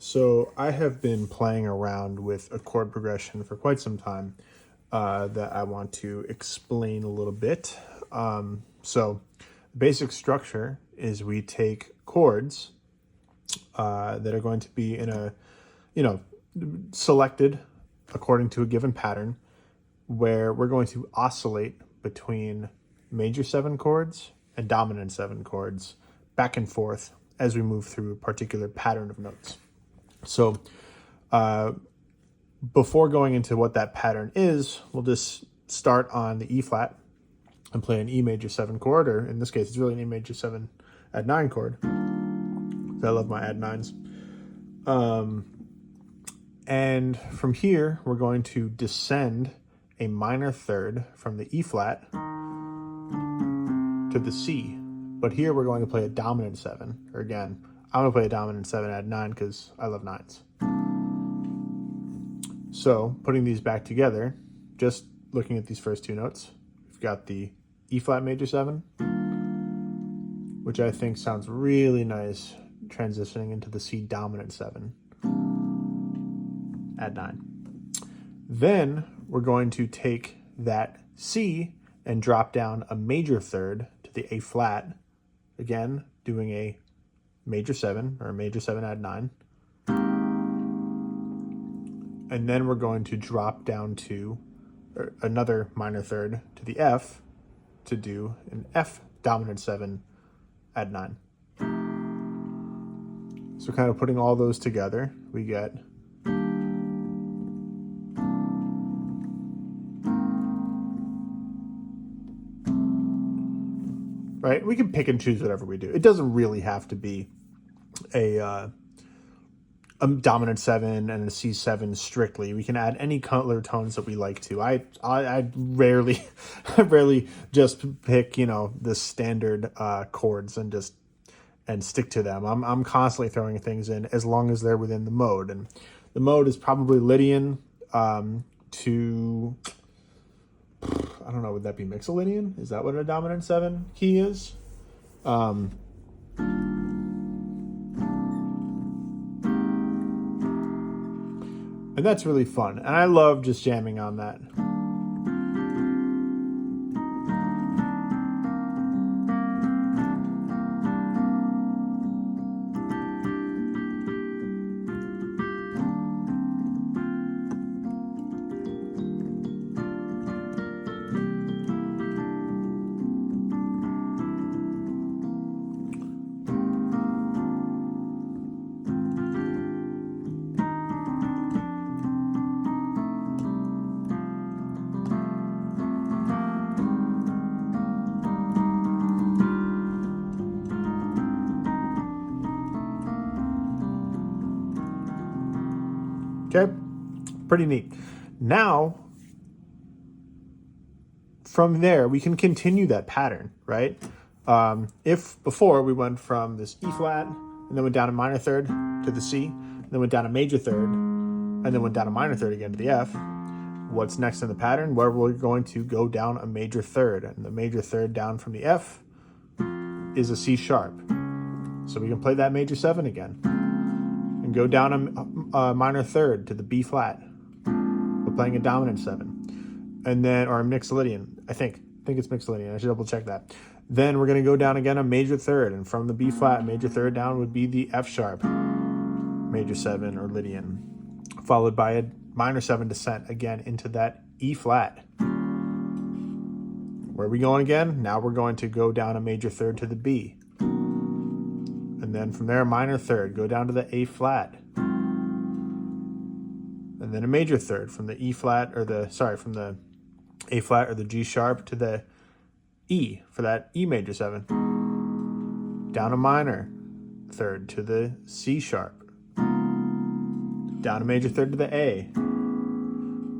So I have been playing around with a chord progression for quite some time that I want to explain a little bit. So the basic structure is we take chords that are going to be in a, you know, selected according to a given pattern where we're going to oscillate between major seven chords and dominant seven chords back and forth as we move through a particular pattern of notes. So before going into what that pattern is, we'll just start on the E flat and play an E major 7 chord, or in this case, it's really an E major 7 add 9 chord. I love my add 9s. And from here, we're going to descend a minor third from the E flat to the C. But here we're going to play a dominant 7, or again, I'm going to play a dominant 7 add 9 because I love 9s. So putting these back together, just looking at these first two notes, we've got the E flat major 7, which I think sounds really nice transitioning into the C dominant 7, add 9. Then we're going to take that C and drop down a major third to the A flat, again doing a major 7 or a major 7 add 9. And then we're going to drop down to another minor third to the F to do an F dominant 7 add 9. So kind of putting all those together, we get right. We can pick and choose whatever we do. It doesn't really have to be a dominant 7 and a C7 strictly. We can add any color tones that we like to. I rarely just pick, the standard chords and stick to them. I'm constantly throwing things in as long as they're within the mode. And the mode is probably Lydian to, I don't know, would that be Mixolydian? Is that what a dominant 7 key is? And that's really fun. And I love just jamming on that. Okay, pretty neat. Now, from there, we can continue that pattern, right? If before we went from this E flat, and then went down a minor third to the C, and then went down a major third, and then went down a minor third again to the F, what's next in the pattern? Where we're going to go down a major third, and the major third down from the F is a C sharp. So we can play that major 7 again. And go down a minor third to the B flat. We're playing a dominant 7. And then, or a Mixolydian, I think it's Mixolydian, I should double check that. Then we're gonna go down again a major third, and from the B flat, major third down would be the F sharp, major 7 or Lydian, followed by a minor 7 descent again into that E flat. Where are we going again? Now we're going to go down a major third to the B. And then from there, a minor third, go down to the A flat. And then a major third from the E flat, from the A flat or the G sharp to the E for that E major 7. Down a minor third to the C sharp. Down a major third to the A.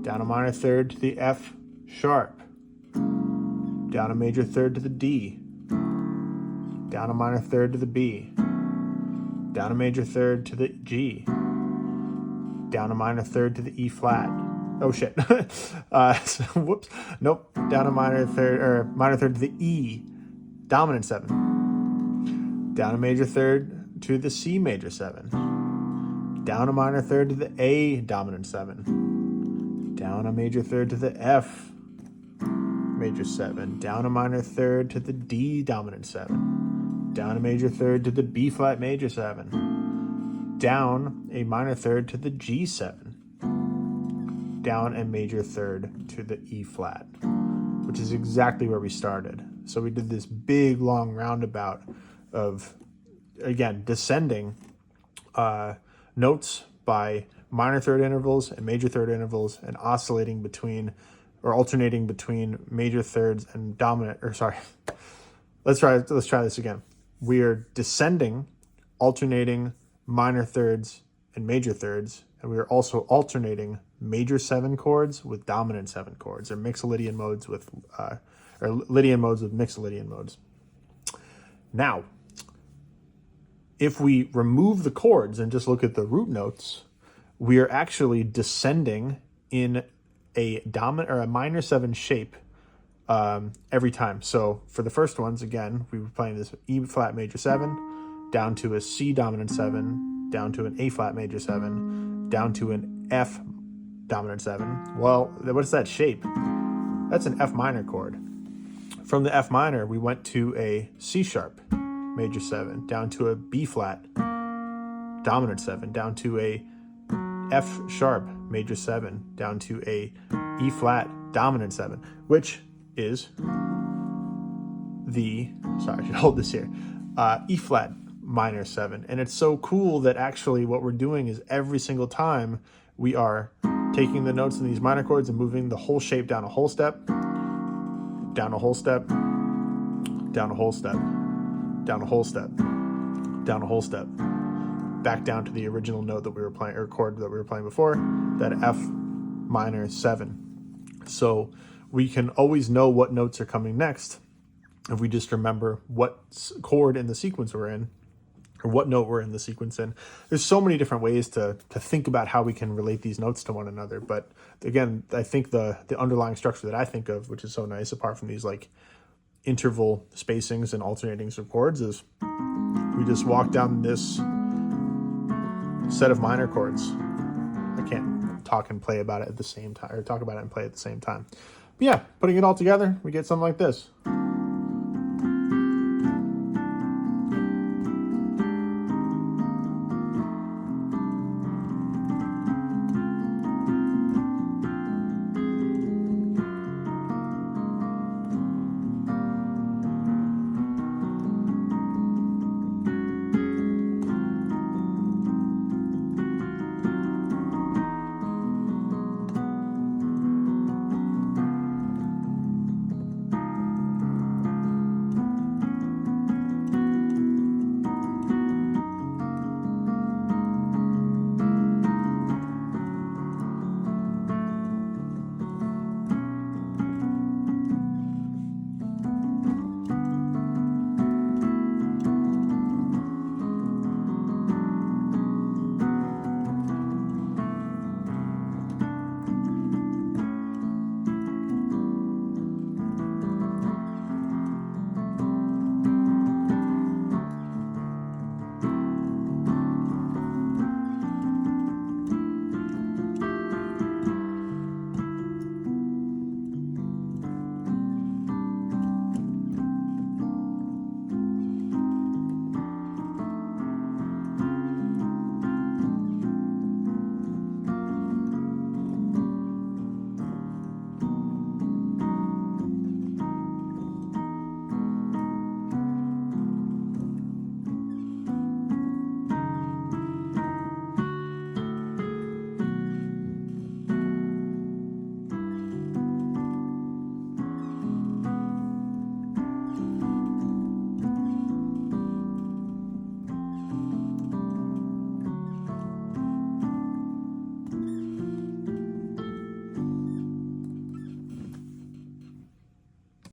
Down a minor third to the F sharp. Down a major third to the D. Down a minor third to the B. Down a major third to the G. Down a minor third to the E flat. Oh shit. Whoops. Nope. Down a minor third to the E. Dominant 7. Down a major third to the C major 7. down a minor third to the A dominant 7, down a major third to the F major 7, down a minor third to the D dominant 7, down a major third to the B flat major 7, down a minor third to the G7, down a major third to the E flat, which is exactly where we started. So we did this big long roundabout of, again, descending notes by minor third intervals and major third intervals, and oscillating between, or alternating between, major thirds and dominant, or sorry, let's try this again. We are descending, alternating minor thirds and major thirds, and we are also alternating major 7 chords with dominant 7 chords, or mixolydian modes with, or Lydian modes with mixolydian modes. Now, if we remove the chords and just look at the root notes, we are actually descending in a dominant or a minor 7 shape every time. So for the first ones, again, we were playing this E flat major 7, down to a C dominant 7, down to an A flat major 7, down to an F dominant 7. Well, what's that shape? That's an F minor chord. From the F minor, we went to a C sharp major 7, down to a B flat dominant 7, down to a F sharp major 7, down to a E flat dominant 7, which is the, sorry, I should hold this here, E flat minor 7. And it's so cool that actually what we're doing is every single time we are taking the notes in these minor chords and moving the whole shape down a whole step, down a whole step, down a whole step, down a whole step, down a whole step, back down to the original note that we were playing, or chord that we were playing before, that F minor 7. So we can always know what notes are coming next if we just remember what chord in the sequence we're in, or what note we're in the sequence in. There's so many different ways to think about how we can relate these notes to one another. But again, I think the underlying structure that I think of, which is so nice, apart from these like interval spacings and alternatings of chords, is we just walk down this set of minor chords. I can't talk and play about it at the same time, or talk about it and play at the same time. But yeah, putting it all together, we get something like this.